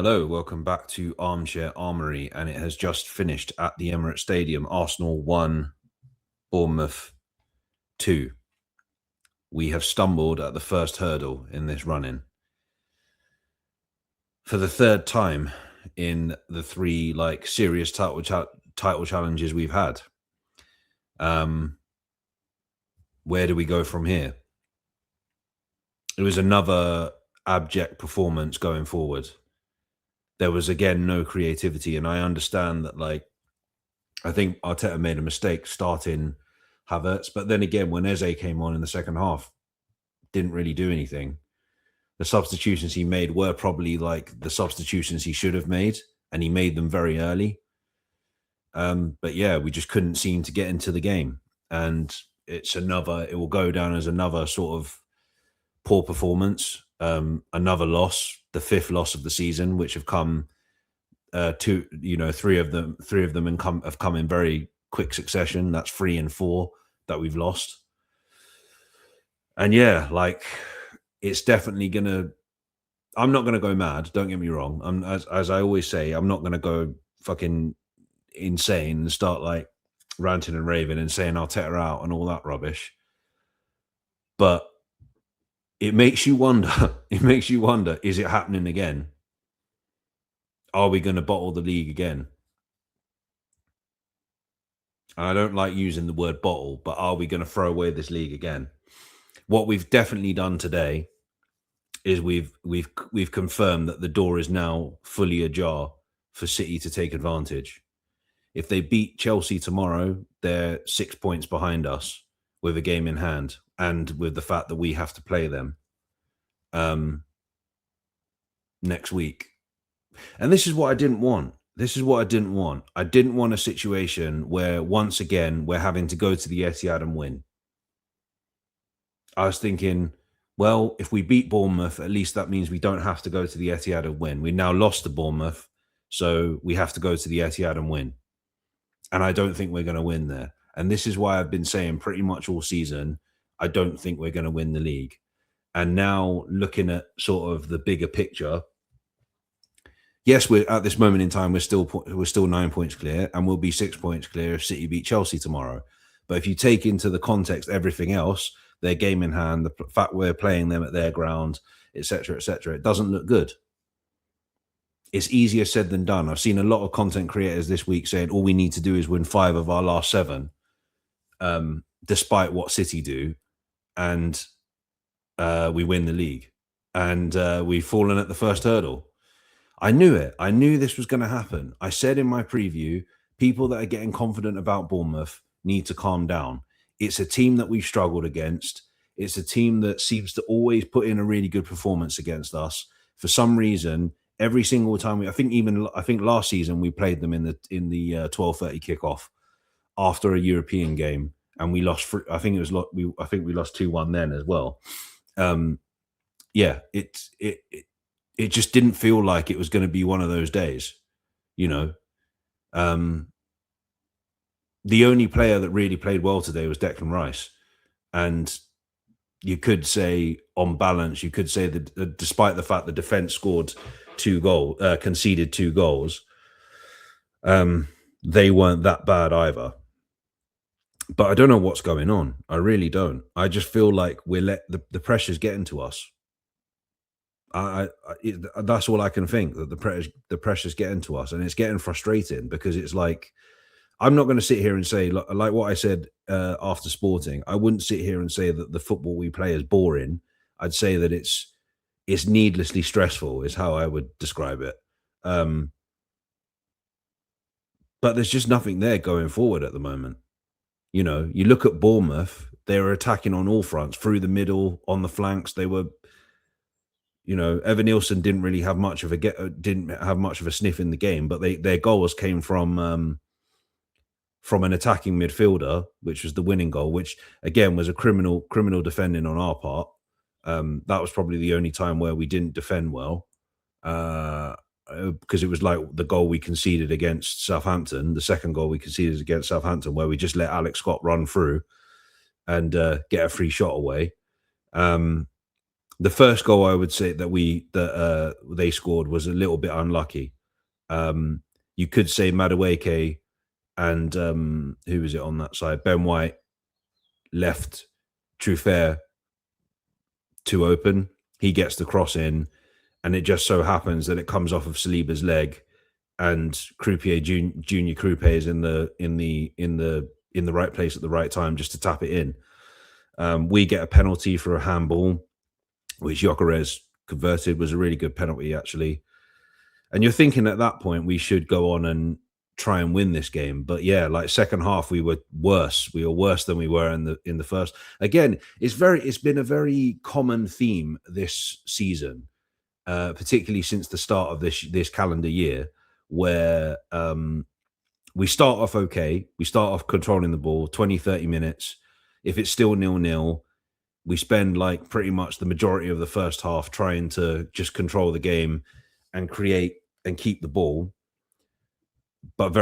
Hello, welcome back to Armchair Armory, and it has just finished at the Emirates Stadium. Arsenal 1, Bournemouth 2. We have stumbled at the first hurdle in this run-in. For the third time in the three serious title challenges we've had. Where do we go from here? It was another abject performance going forward. There was, again, no creativity. And I understand that, I think Arteta made a mistake starting Havertz. But then again, when Eze came on in the second half, didn't really do anything. The substitutions he made were probably the substitutions he should have made. And he made them very early. But yeah, we just couldn't seem to get into the game. And it will go down as another sort of poor performance. Another loss, the fifth loss of the season, which have come three of them have come in very quick succession. That's 3 and 4 that we've lost. And yeah, it's definitely I'm not gonna go mad, don't get me wrong. As I always say, I'm not gonna go fucking insane and start ranting and raving and saying Arteta out and all that rubbish. But it makes you wonder, is it happening again? Are we going to bottle the league again? And I don't like using the word bottle, but are we going to throw away this league again? What we've definitely done today is we've confirmed that the door is now fully ajar for City to take advantage. If they beat Chelsea tomorrow, they're 6 points behind us with a game in hand, and with the fact that we have to play them next week. And this is what I didn't want. I didn't want a situation where once again we're having to go to the Etihad and win. I was thinking, well, if we beat Bournemouth, at least that means we don't have to go to the Etihad and win. We now lost to Bournemouth, so we have to go to the Etihad and win. And I don't think we're going to win there. And this is why I've been saying pretty much all season, I don't think we're going to win the league. And now looking at sort of the bigger picture, yes, we're at this moment in time, we're still 9 points clear, and we'll be 6 points clear if City beat Chelsea tomorrow. But if you take into the context everything else, their game in hand, the fact we're playing them at their ground, etc., it doesn't look good. It's easier said than done. I've seen a lot of content creators this week saying all we need to do is win 5 of our last 7, despite what City do, and we win the league. And we've fallen at the first hurdle. I knew it. I knew this was going to happen. I said in my preview, people that are getting confident about Bournemouth need to calm down. It's a team that we've struggled against. It's a team that seems to always put in a really good performance against us. For some reason, every single time I think last season we played them in the 12:30 kickoff after a European game, and we lost. I think we lost 2-1 then as well. Yeah, it just didn't feel like it was going to be one of those days, The only player that really played well today was Declan Rice, and you could say, on balance, that despite the fact the defense scored 2 goals, conceded 2 goals, they weren't that bad either. But I don't know what's going on. I really don't. I just feel like the pressure's getting to us. That's all I can think, that the pressure's getting to us, and it's getting frustrating because it's like, I'm not going to sit here and say, like what I said after Sporting, I wouldn't sit here and say that the football we play is boring. I'd say that it's needlessly stressful is how I would describe it. But there's just nothing there going forward at the moment. You look at Bournemouth, they were attacking on all fronts, through the middle, on the flanks. They were, Evan Nielsen didn't really have much of a sniff in the game, but their goals came from an attacking midfielder, which was the winning goal, which again was a criminal defending on our part. That was probably the only time where we didn't defend well, because it was like the goal we conceded against Southampton, the second goal we conceded against Southampton, where we just let Alex Scott run through and get a free shot away. The first goal I would say that they scored was a little bit unlucky. Um, you could say Madueke and who was it on that side? Ben White left Truffert too open. He gets the cross in, and it just so happens that it comes off of Saliba's leg, and Croupier Junior Croupier is in the right place at the right time just to tap it in. We get a penalty for a handball, which Gyökeres converted. Was a really good penalty actually. And you're thinking at that point we should go on and try and win this game. But yeah, like second half we were worse. We were worse than we were in the first. Again, it's been a very common theme this season, particularly since the start of this calendar year, where we start off okay. We start off controlling the ball 20, 30 minutes. If it's still 0-0, we spend like pretty much the majority of the first half trying to just control the game and create and keep the ball, but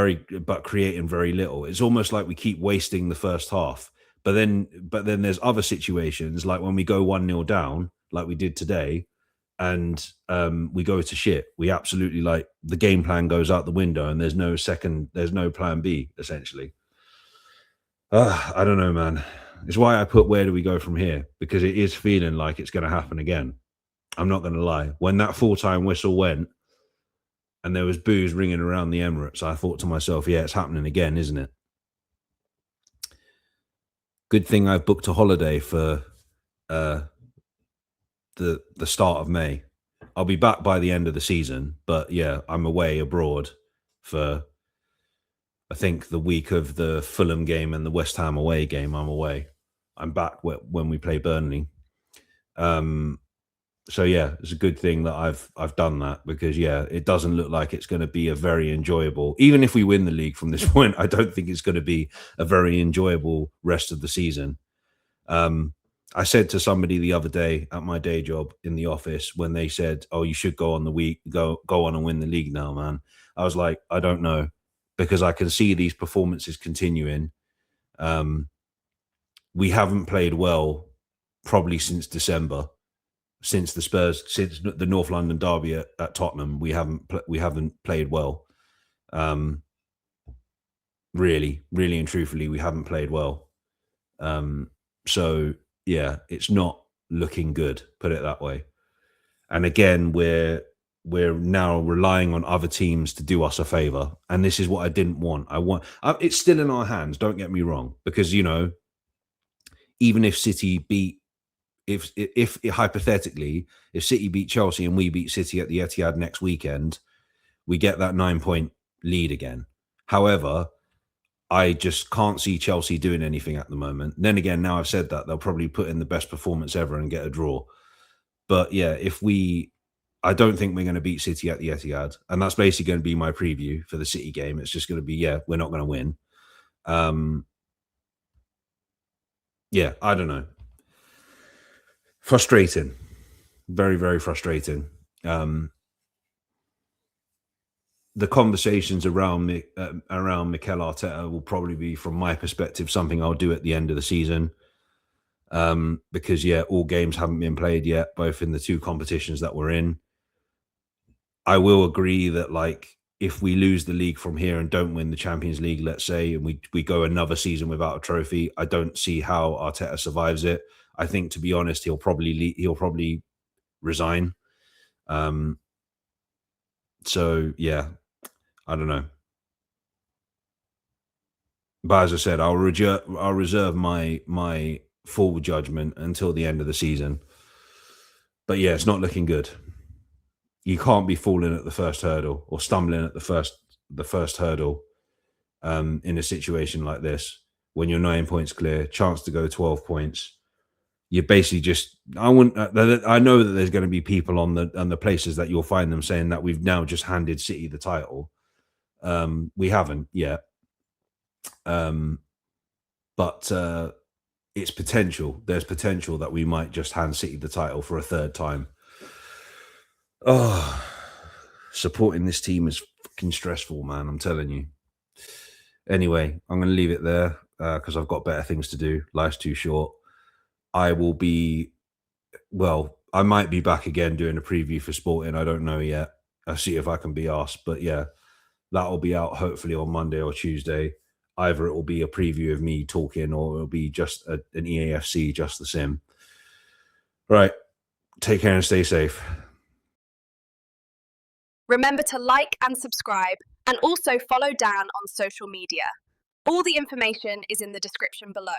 creating very little. It's almost like we keep wasting the first half. But then there's other situations like when we go 1-0 down, like we did today, and we go to shit. We absolutely like the game plan goes out the window, and there's no plan B essentially. I don't know, man. It's why I put where do we go from here, because it is feeling like it's going to happen again. I'm not going to lie. When that full-time whistle went and there was boos ringing around the Emirates, I thought to myself, yeah, it's happening again, isn't it? Good thing I've booked a holiday for the start of May. I'll be back by the end of the season, but yeah, I'm away abroad for I think the week of the Fulham game and the West Ham away game. I'm away. I'm back when we play Burnley. So yeah, it's a good thing that I've done that, because yeah, it doesn't look like it's going to be a very enjoyable. Even if we win the league from this point, I don't think it's going to be a very enjoyable rest of the season. I said to somebody the other day at my day job in the office when they said, "Oh, you should go on and win the league now, man." I was like, I don't know, because I can see these performances continuing. We haven't played well probably since December, since the North London derby at Tottenham. We haven't played well. Really, really and truthfully, we haven't played well. So yeah, it's not looking good, put it that way. And again, we're now relying on other teams to do us a favor, and this is what I didn't want. It's still in our hands, don't get me wrong, because even if City beat if hypothetically, if City beat Chelsea and we beat City at the Etihad next weekend, we get that 9-point lead again. However, I just can't see Chelsea doing anything at the moment. Then again, now I've said that, they'll probably put in the best performance ever and get a draw. But yeah, I don't think we're going to beat City at the Etihad, and that's basically going to be my preview for the City game. It's just going to be, yeah, we're not going to win. Yeah, I don't know. Frustrating, very, very frustrating. The conversations around Mikel Arteta will probably be, from my perspective, something I'll do at the end of the season. Because yeah, all games haven't been played yet, both in the two competitions that we're in. I will agree that, like, if we lose the league from here and don't win the Champions League, let's say, and we go another season without a trophy, I don't see how Arteta survives it. I think, to be honest, he'll probably resign. So yeah, I don't know. But as I said, I'll reserve my full judgment until the end of the season. But yeah, it's not looking good. You can't be falling at the first hurdle or stumbling at the first hurdle in a situation like this, when you're 9 points clear, chance to go 12 points. You're basically just. I know that there's going to be people on the places that you'll find them saying that we've now just handed City the title. We haven't yet. But it's potential. There's potential that we might just hand City the title for a third time. Oh, supporting this team is fucking stressful, man. I'm telling you. Anyway, I'm going to leave it there because I've got better things to do. Life's too short. I will be, well, I might be back again doing a preview for Sporting. I don't know yet. I'll see if I can be asked. But yeah, that'll be out hopefully on Monday or Tuesday. Either it will be a preview of me talking or it'll be just an EAFC, just the sim. Right. Take care and stay safe. Remember to like and subscribe, and also follow Dan on social media. All the information is in the description below.